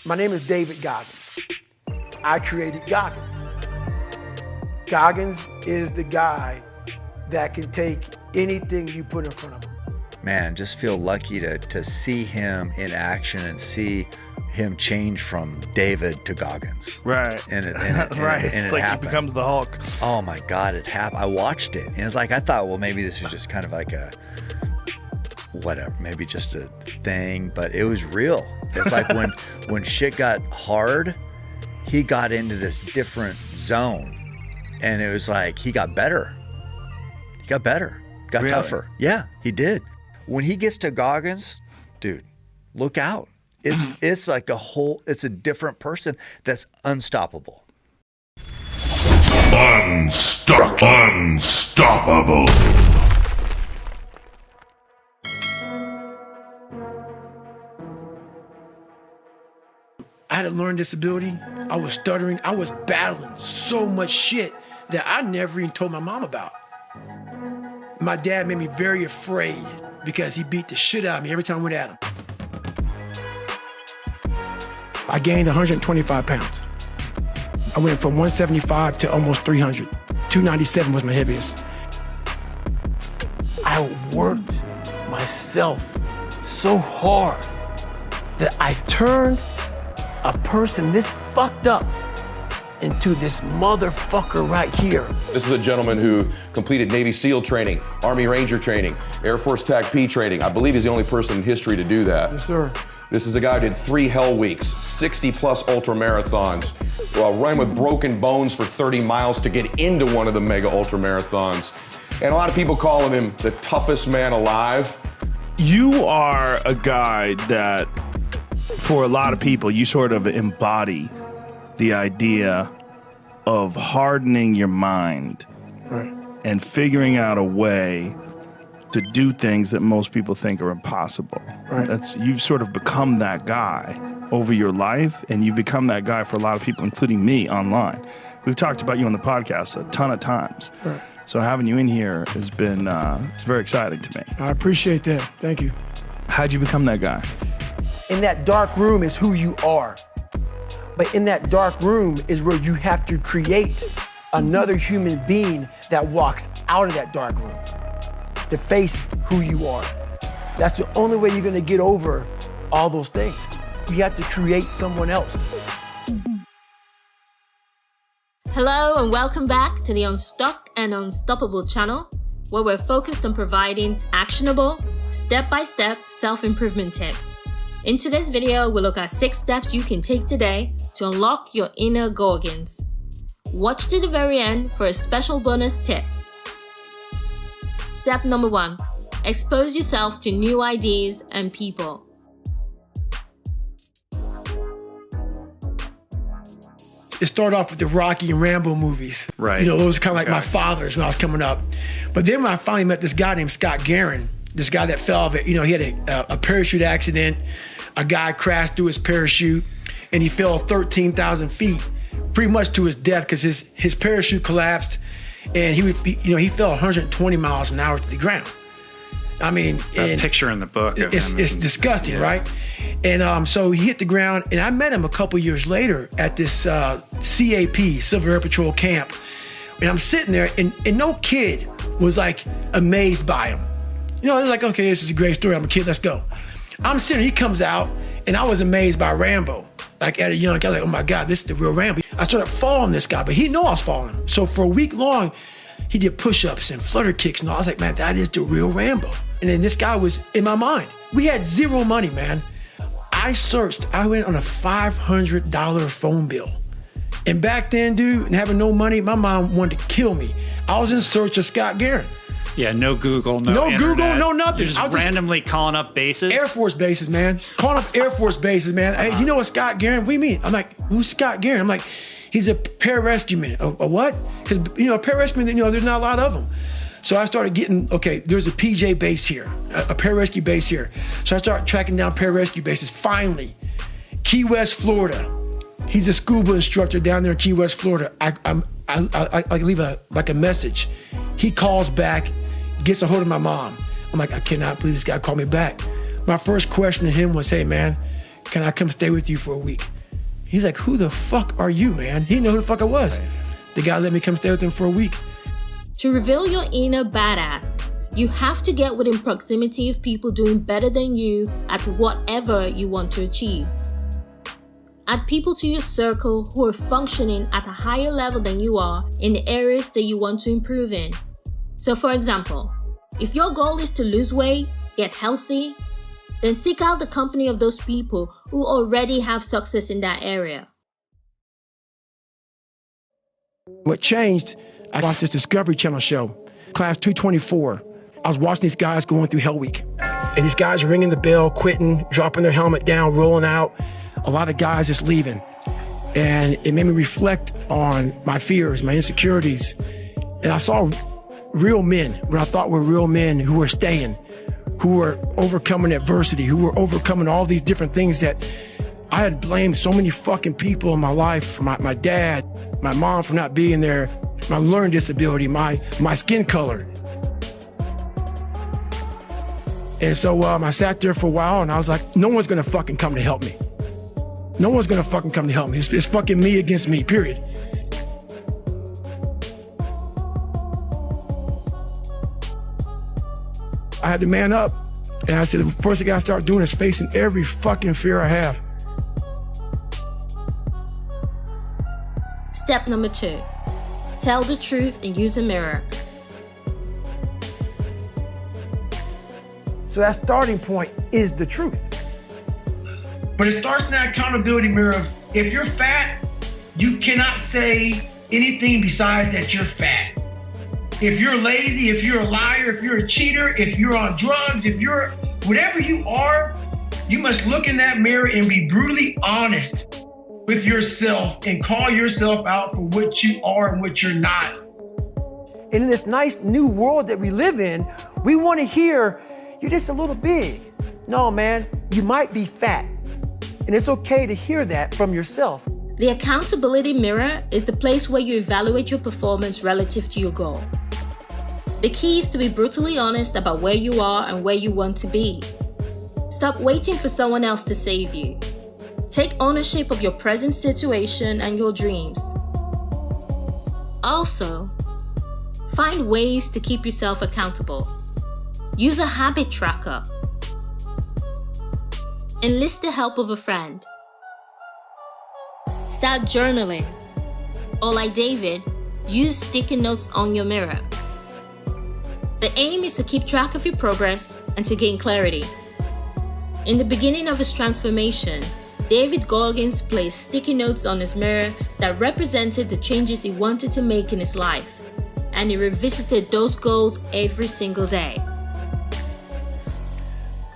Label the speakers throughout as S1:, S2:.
S1: My name is David Goggins. I created Goggins. Goggins is the guy that can take anything you put in front of him.
S2: Man, just feel lucky to see him in action and see him change from David to Goggins.
S3: Right.
S2: And it
S3: right.
S2: And
S3: it's
S2: it
S3: like
S2: happened.
S3: He becomes the Hulk.
S2: Oh my God, it happened. I watched it, and it's like I thought, well, maybe this was just kind of like a whatever, maybe just a thing, but it was real. It's like when shit got hard, he got into this different zone, and it was like he got better. He got better, got
S3: Really?
S2: tougher. Yeah, he did. When he gets to Goggins, dude, look out. It's like it's a different person that's unstoppable.
S4: Unstoppable.
S1: I had a learning disability. I was stuttering. I was battling so much shit that I never even told my mom about. My dad made me very afraid because he beat the shit out of me every time I went at him. I gained 125 pounds. I went from 175 to almost 300. 297 was my heaviest. I worked myself so hard that I turned a person this fucked up into this motherfucker right here.
S5: This is a gentleman who completed Navy SEAL training, Army Ranger training, Air Force TAC-P training. I believe he's the only person in history to do that.
S1: Yes, sir.
S5: This is a guy who did 3 Hell Weeks, 60 plus ultra marathons, running with broken bones for 30 miles to get into one of the mega ultra marathons. And a lot of people call him the toughest man alive.
S3: You are a guy that, for a lot of people, you sort of embody the idea of hardening your mind
S1: Right.
S3: and figuring out a way to do things that most people think are impossible.
S1: Right.
S3: You've sort of become that guy over your life, and you've become that guy for a lot of people, including me, online. We've talked about you on the podcast a ton of times.
S1: Right.
S3: So having you in here has been it's very exciting to me.
S1: I appreciate that. Thank you.
S3: How'd you become that guy?
S1: In that dark room is who you are. But in that dark room is where you have to create another human being that walks out of that dark room to face who you are. That's the only way you're gonna get over all those things. You have to create someone else.
S6: Hello and welcome back to the Unstuck and Unstoppable channel, where we're focused on providing actionable, step-by-step self-improvement tips. In today's video, we'll look at 6 steps you can take today to unlock your inner Goggins. Watch to the very end for a special bonus tip. Step number 1, expose yourself to new ideas and people.
S1: It started off with the Rocky and Rambo movies.
S3: Right.
S1: You know, those were kind of like my fathers when I was coming up. But then when I finally met this guy named Scott Guerin, this guy that fell off, he had a parachute accident. A guy crashed through his parachute and he fell 13,000 feet, pretty much to his death because his parachute collapsed and he fell 120 miles an hour to the ground. I mean,
S7: that picture in the book.
S1: It's disgusting, right? And so he hit the ground, and I met him a couple years later at this CAP, Civil Air Patrol camp. And I'm sitting there, and no kid was like amazed by him. You know, it was like, okay, this is a great story. I'm a kid, let's go. I'm sitting, he comes out, and I was amazed by Rambo. Like at a young guy, like, oh my God, this is the real Rambo. I started following this guy, but he didn't know I was following him. So for a week long, he did push-ups and flutter kicks, and all. I was like, man, that is the real Rambo. And then this guy was in my mind. We had zero money, man. I went on a $500 phone bill. And back then, dude, and having no money, my mom wanted to kill me. I was in search of Scott Guerin.
S7: Yeah, no Google, no internet.
S1: Google, no nothing.
S7: You're just randomly calling up bases?
S1: Air Force bases, man. Calling up Air Force bases, man. Hey, you know what Scott Guerin? What do you mean? I'm like, who's Scott Guerin? I'm like, he's a pararescue man. A what? Because, you know, a pararescue man, you know, there's not a lot of them. So I started getting, okay, there's a PJ base here, a pararescue base here. So I started tracking down pararescue bases. Finally, Key West, Florida. He's a scuba instructor down there in Key West, Florida. I leave a message. He calls back, gets a hold of my mom. I'm like, I cannot believe this guy called me back. My first question to him was, hey man, can I come stay with you for a week? He's like, who the fuck are you, man? He didn't know who the fuck I was. The guy let me come stay with him for a week.
S6: To reveal your inner badass, you have to get within proximity of people doing better than you at whatever you want to achieve. Add people to your circle who are functioning at a higher level than you are in the areas that you want to improve in. So for example, if your goal is to lose weight, get healthy, then seek out the company of those people who already have success in that area.
S1: What changed, I watched this Discovery Channel show, Class 224. I was watching these guys going through Hell Week. And these guys ringing the bell, quitting, dropping their helmet down, rolling out. A lot of guys just leaving. And it made me reflect on my fears, my insecurities. And I saw real men, what I thought were real men who were staying, who were overcoming adversity, who were overcoming all these different things that I had blamed so many fucking people in my life, my dad, my mom for not being there, my learning disability, my skin color. And so I sat there for a while and I was like, no one's gonna fucking come to help me. No one's gonna fucking come to help me. It's fucking me against me, period. I had to man up. And I said, the first thing I gotta start doing is facing every fucking fear I have.
S6: Step number 2, tell the truth and use a mirror.
S1: So that starting point is the truth.
S4: But it starts in that accountability mirror of, if you're fat, you cannot say anything besides that you're fat. If you're lazy, if you're a liar, if you're a cheater, if you're on drugs, if you're whatever you are, you must look in that mirror and be brutally honest with yourself and call yourself out for what you are and what you're not.
S1: And in this nice new world that we live in, we want to hear, you're just a little big. No, man, you might be fat. And it's okay to hear that from yourself.
S6: The accountability mirror is the place where you evaluate your performance relative to your goal. The key is to be brutally honest about where you are and where you want to be. Stop waiting for someone else to save you. Take ownership of your present situation and your dreams. Also, find ways to keep yourself accountable. Use a habit tracker. Enlist the help of a friend. Start journaling. Or like David, use sticky notes on your mirror. The aim is to keep track of your progress and to gain clarity. In the beginning of his transformation, David Goggins placed sticky notes on his mirror that represented the changes he wanted to make in his life, and he revisited those goals every single day.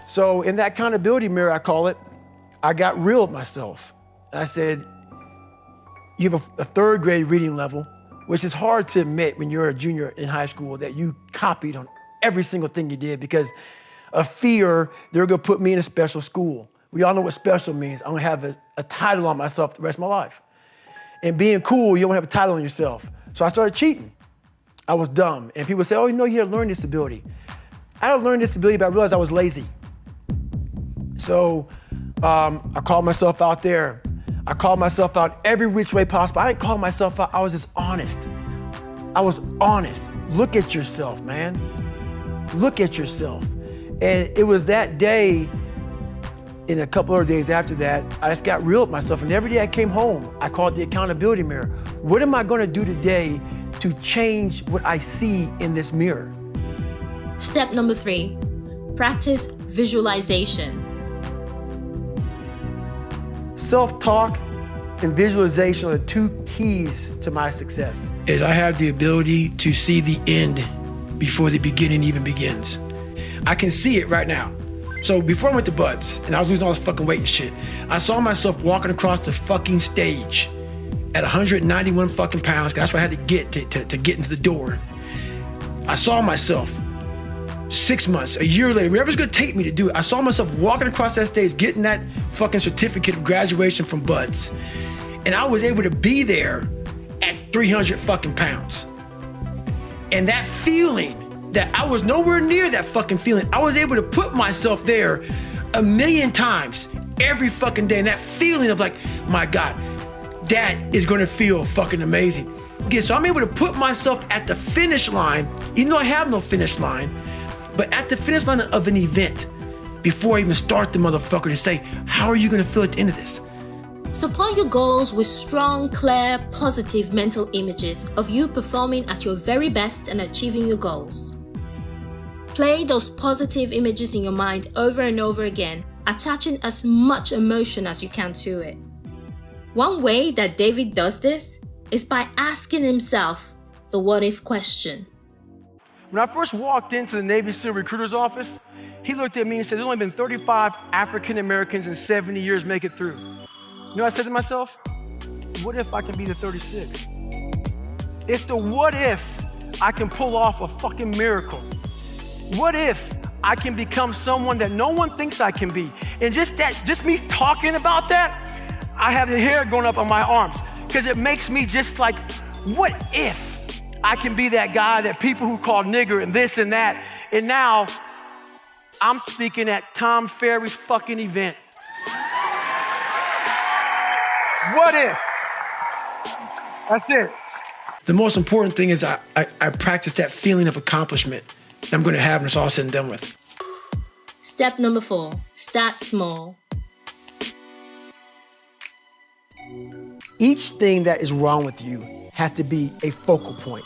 S1: So in that accountability mirror, I call it, I got real with myself. I said, you have a third grade reading level, which is hard to admit when you're a junior in high school that you copied on every single thing you did because of fear they're gonna put me in a special school. We all know what special means. I'm gonna have a title on myself the rest of my life. And being cool, you don't have a title on yourself. So I started cheating. I was dumb. And people say, oh, you know, you had a learning disability. I had a learning disability, but I realized I was lazy. So I called myself out there. I called myself out every which way possible. I didn't call myself out, I was just honest. I was honest. Look at yourself, man. Look at yourself. And it was that day, and a couple of days after that, I just got real with myself. And every day I came home, I called the accountability mirror. What am I gonna do today to change what I see in this mirror?
S6: Step number 3, practice visualization.
S1: Self-talk and visualization are the 2 keys to my success.
S4: Is I have the ability to see the end before the beginning even begins. I can see it right now. So before I went to Buds and I was losing all this fucking weight and shit, I saw myself walking across the fucking stage at 191 fucking pounds. That's what I had to get to get into the door. I saw myself 6 months, a year later, whatever's gonna take me to do it. I saw myself walking across that stage, getting that fucking certificate of graduation from Buds. And I was able to be there at 300 fucking pounds. And that feeling that I was nowhere near that fucking feeling, I was able to put myself there 1,000,000 times
S1: every fucking day. And that feeling of like, my God, that is gonna feel fucking amazing. Okay, so I'm able to put myself at the finish line, even though I have no finish line, but at the finish line of an event before I even start the motherfucker to say, how are you gonna feel at the end of this?
S6: Support your goals with strong, clear, positive mental images of you performing at your very best and achieving your goals. Play those positive images in your mind over and over again, attaching as much emotion as you can to it. One way that David does this is by asking himself the what if question.
S1: When I first walked into the Navy SEAL recruiter's office, he looked at me and said, there's only been 35 African Americans in 70 years make it through. You know what I said to myself? What if I can be the 36? It's the what if I can pull off a fucking miracle. What if I can become someone that no one thinks I can be? And just me talking about that, I have the hair going up on my arms because it makes me just like, what if I can be that guy that people who call nigger and this and that, and now I'm speaking at Tom Ferry's fucking event. What if? That's it. The most important thing is I practice that feeling of accomplishment that I'm gonna have when it's all said and done with.
S6: Step number 4, start small.
S1: Each thing that is wrong with you has to be a focal point.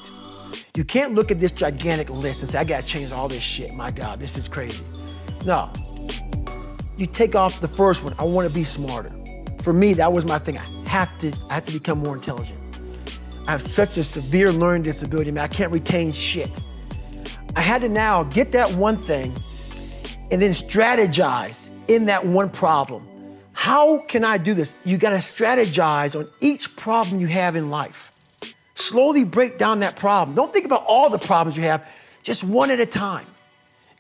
S1: You can't look at this gigantic list and say, I gotta change all this shit. My God, this is crazy. No. You take off the first one, I wanna be smarter. For me, that was my thing. I have to become more intelligent. I have such a severe learning disability, man, I can't retain shit. I had to now get that one thing and then strategize in that one problem. How can I do this? You gotta strategize on each problem you have in life. Slowly break down that problem. Don't think about all the problems you have, just one at a time.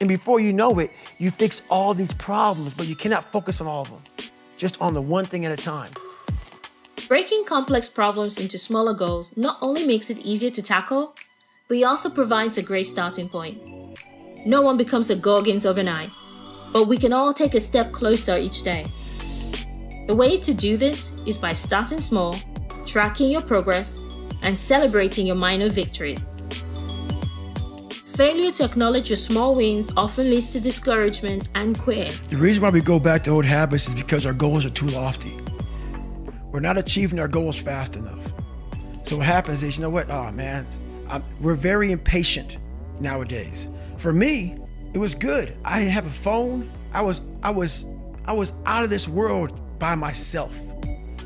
S1: And before you know it, you fix all these problems, but you cannot focus on all of them. Just on the one thing at a time.
S6: Breaking complex problems into smaller goals not only makes it easier to tackle, but it also provides a great starting point. No one becomes a Goggins overnight, but we can all take a step closer each day. The way to do this is by starting small, tracking your progress, and celebrating your minor victories. Failure to acknowledge your small wins often leads to discouragement and quitting.
S1: The reason why we go back to old habits is because our goals are too lofty. We're not achieving our goals fast enough. So what happens is, you know what? Oh man, we're very impatient nowadays. For me, it was good. I didn't have a phone. I was out of this world by myself.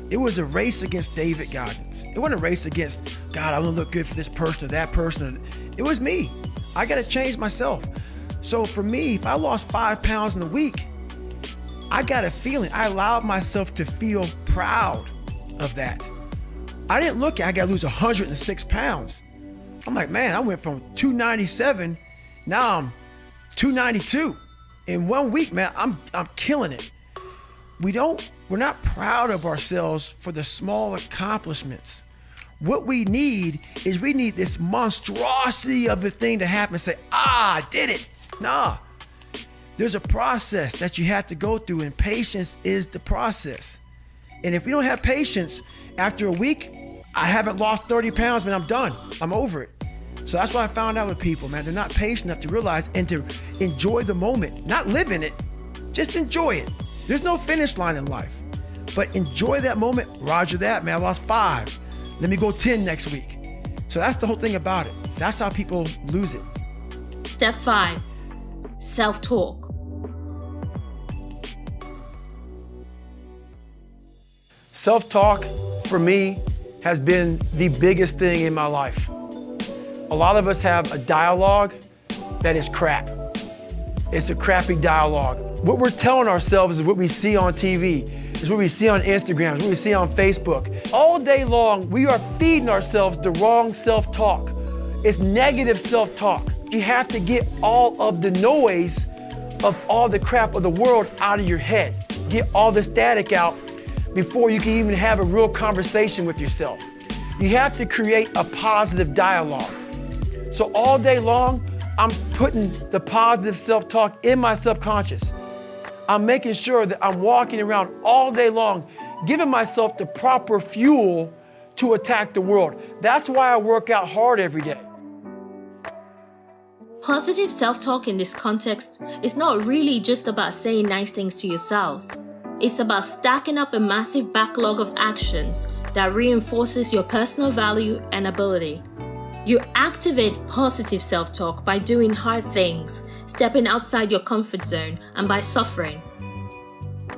S1: It was a race against David Goggins. It wasn't a race against, God, I want to look good for this person or that person. It was me. I got to change myself. So for me, if I lost 5 pounds in a week, I got a feeling. I allowed myself to feel proud of that. I didn't look at, I got to lose 106 pounds. I'm like, man, I went from 297, now I'm 292. In 1 week, man, I'm killing it. We're not proud of ourselves for the small accomplishments. What we need is this monstrosity of a thing to happen and say, I did it. Nah, there's a process that you have to go through, and patience is the process. And if we don't have patience, after a week, I haven't lost 30 pounds, man, I'm done. I'm over it. So that's what I found out with people, man. They're not patient enough to realize and to enjoy the moment, not live in it, just enjoy it. There's no finish line in life, but enjoy that moment. Roger that, man, I lost 5. Let me go 10 next week. So that's the whole thing about it. That's how people lose it.
S6: Step 5, self-talk.
S1: Self-talk, for me, has been the biggest thing in my life. A lot of us have a dialogue that is crap. It's a crappy dialogue. What we're telling ourselves is what we see on TV, is what we see on Instagram, is what we see on Facebook. All day long, we are feeding ourselves the wrong self-talk. It's negative self-talk. You have to get all of the noise of all the crap of the world out of your head. Get all the static out before you can even have a real conversation with yourself. You have to create a positive dialogue. So all day long, I'm putting the positive self-talk in my subconscious. I'm making sure that I'm walking around all day long, giving myself the proper fuel to attack the world. That's why I work out hard every day.
S6: Positive self-talk in this context is not really just about saying nice things to yourself. It's about stacking up a massive backlog of actions that reinforces your personal value and ability. You activate positive self-talk by doing hard things, stepping outside your comfort zone, and by suffering.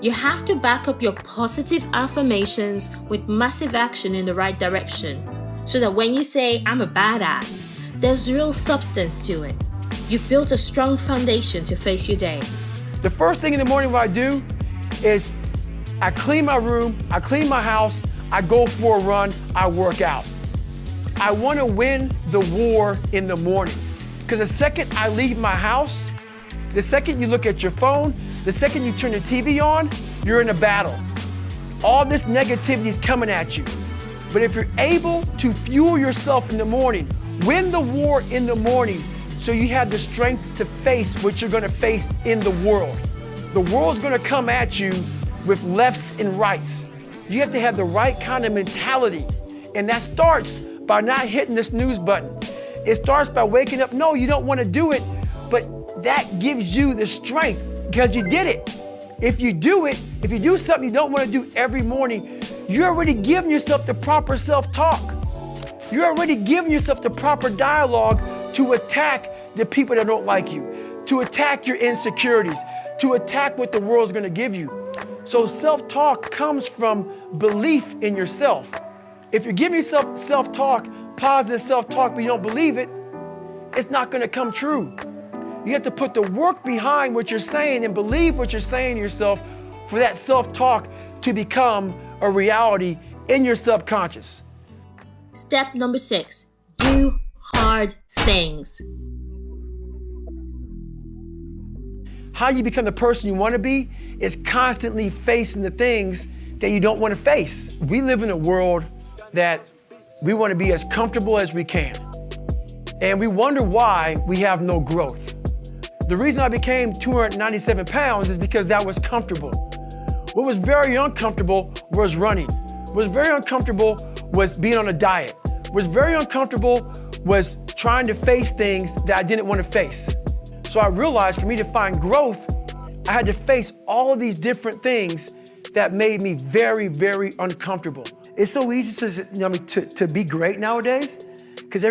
S6: You have to back up your positive affirmations with massive action in the right direction, so that when you say, "I'm a badass," there's real substance to it. You've built a strong foundation to face your day.
S1: The first thing in the morning what I do is I clean my room, I clean my house, I go for a run, I work out. I want to win the war in the morning. Because the second I leave my house, the second you look at your phone, the second you turn the TV on, you're in a battle. All this negativity is coming at you. But if you're able to fuel yourself in the morning, win the war in the morning, so you have the strength to face what you're going to face in the world. The world's going to come at you with lefts and rights. You have to have the right kind of mentality. And that starts by not hitting the snooze button. It starts by waking up. No, you don't want to do it, but that gives you the strength because you did it. If you do it, if you do something you don't want to do every morning, you're already giving yourself the proper self-talk. You're already giving yourself the proper dialogue to attack the people that don't like you, to attack your insecurities, to attack what the world's going to give you. So self-talk comes from belief in yourself. If you're giving yourself self-talk, positive self-talk, but you don't believe it, it's not going to come true. You have to put the work behind what you're saying and believe what you're saying to yourself for that self-talk to become a reality in your subconscious.
S6: Step number 6, do hard things.
S1: How you become the person you want to be is constantly facing the things that you don't want to face. We live in a world that we want to be as comfortable as we can. And we wonder why we have no growth. The reason I became 297 pounds is because that was comfortable. What was very uncomfortable was running. What was very uncomfortable was being on a diet. What was very uncomfortable was trying to face things that I didn't want to face. So I realized for me to find growth, I had to face all of these different things that made me very, very uncomfortable. It's so easy to be great nowadays because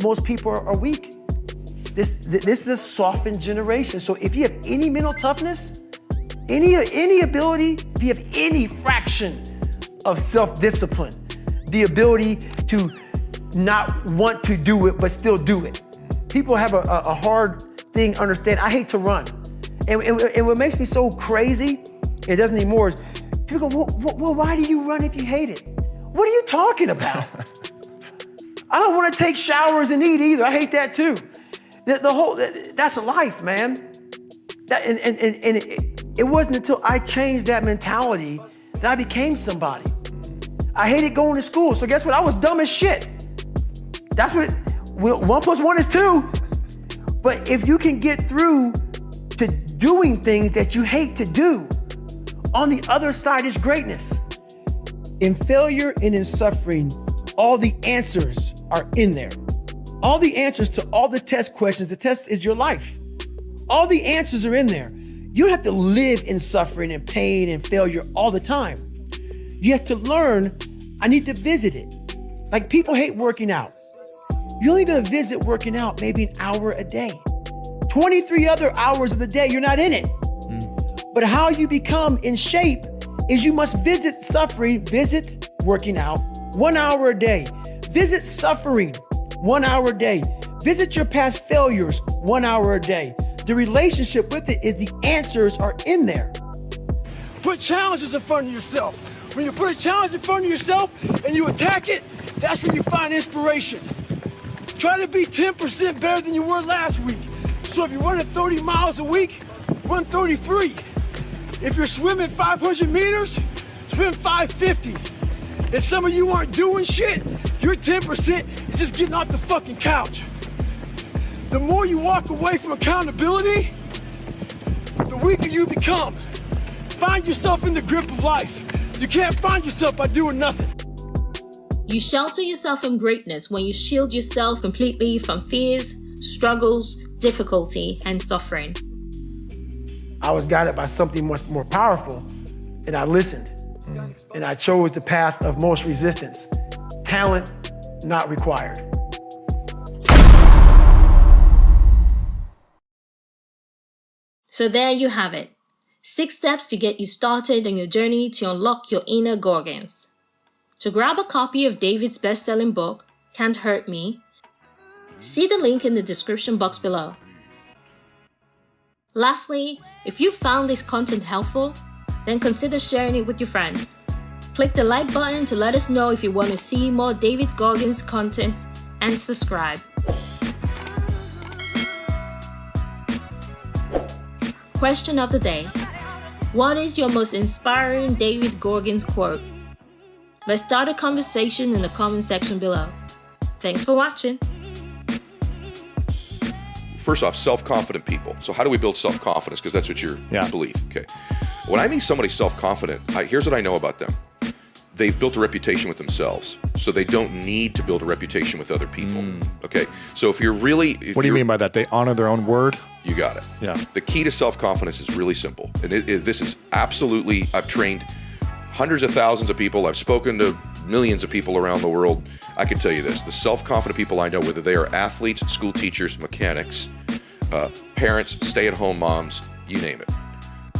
S1: most people are weak. This is a softened generation. So if you have any mental toughness, any ability, if you have any fraction of self-discipline, the ability to not want to do it but still do it. People have a hard thing understand. I hate to run. And what makes me so crazy, it doesn't anymore, is people go, well, why do you run if you hate it? What are you talking about? I don't want to take showers and eat either. I hate that too. That's a life, man. It wasn't until I changed that mentality that I became somebody. I hated going to school, so guess what? I was dumb as shit. That's what 1 + 1 is 2. But if you can get through to doing things that you hate to do, on the other side is greatness. In failure and in suffering, all the answers are in there. All the answers to all the test questions. The test is your life. All the answers are in there. You don't have to live in suffering and pain and failure all the time. You have to learn, I need to visit it. Like people hate working out. You're only gonna visit working out maybe an hour a day. 23 other hours of the day, you're not in it. But how you become in shape is you must visit suffering, visit working out 1 hour a day. Visit suffering 1 hour a day. Visit your past failures 1 hour a day. The relationship with it is the answers are in there.
S4: Put challenges in front of yourself. When you put a challenge in front of yourself and you attack it, that's when you find inspiration. Try to be 10% better than you were last week. So if you're running 30 miles a week, run 33. If you're swimming 500 meters, swim 550. If some of you aren't doing shit, you're 10% is just getting off the fucking couch. The more you walk away from accountability, the
S1: weaker you become. Find yourself in the grip of life. You can't find yourself by doing nothing.
S6: You shelter yourself from greatness when you shield yourself completely from fears, struggles, difficulty, and suffering.
S1: I was guided by something much more powerful, and I listened. And I chose the path of most resistance. Talent not required.
S6: So there you have it. 6 steps to get you started on your journey to unlock your inner Goggins. To grab a copy of David's best-selling book, Can't Hurt Me, see the link in the description box below. Lastly, if you found this content helpful, then consider sharing it with your friends. Click the like button to let us know if you want to see more David Goggins content, and subscribe. Question of the day. What is your most inspiring David Goggins quote? Let's start a conversation in the comment section below. Thanks for watching.
S5: First off, self-confident people. So how do we build self-confidence? Because that's what you believe. Okay. When I meet somebody self-confident, here's what I know about them. They've built a reputation with themselves, so they don't need to build a reputation with other people. Okay. So if you're really...
S8: What do you mean by that? They honor their own word?
S5: You got it.
S8: Yeah.
S5: The key to self-confidence is really simple. And this is absolutely... I've trained hundreds of thousands of people. I've spoken to millions of people around the world. I can tell you this. The self-confident people I know, whether they are athletes, school teachers, mechanics, parents, stay-at-home moms, you name it.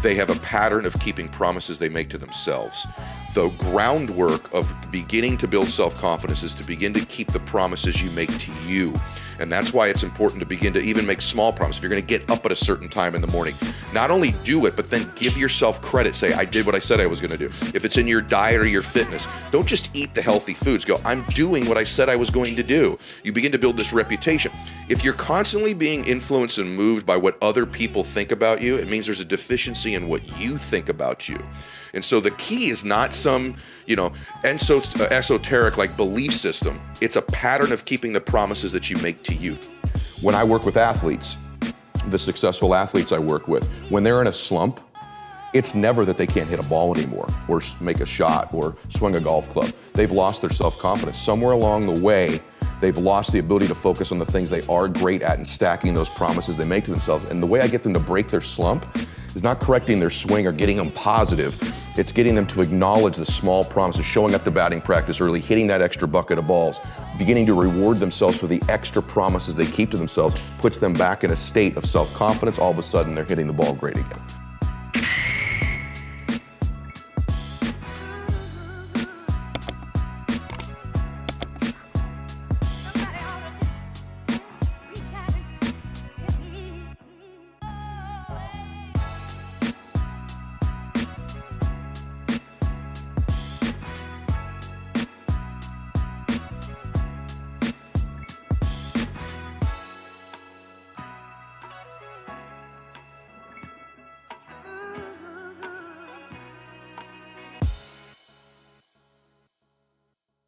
S5: They have a pattern of keeping promises they make to themselves. The groundwork of beginning to build self-confidence is to begin to keep the promises you make to you. And that's why it's important to begin to even make small promises. If you're going to get up at a certain time in the morning, not only do it, but then give yourself credit. Say, I did what I said I was going to do. If it's in your diet or your fitness, don't just eat the healthy foods. Go, I'm doing what I said I was going to do. You begin to build this reputation. If you're constantly being influenced and moved by what other people think about you, it means there's a deficiency in what you think about you. And so the key is not some, esoteric like belief system. It's a pattern of keeping the promises that you make to you. When I work with athletes, the successful athletes I work with, when they're in a slump, it's never that they can't hit a ball anymore or make a shot or swing a golf club. They've lost their self-confidence. Somewhere along the way, they've lost the ability to focus on the things they are great at and stacking those promises they make to themselves. And the way I get them to break their slump is not correcting their swing or getting them positive. It's getting them to acknowledge the small promises, showing up to batting practice early, hitting that extra bucket of balls, beginning to reward themselves for the extra promises they keep to themselves, puts them back in a state of self-confidence. All of a sudden, they're hitting the ball great again.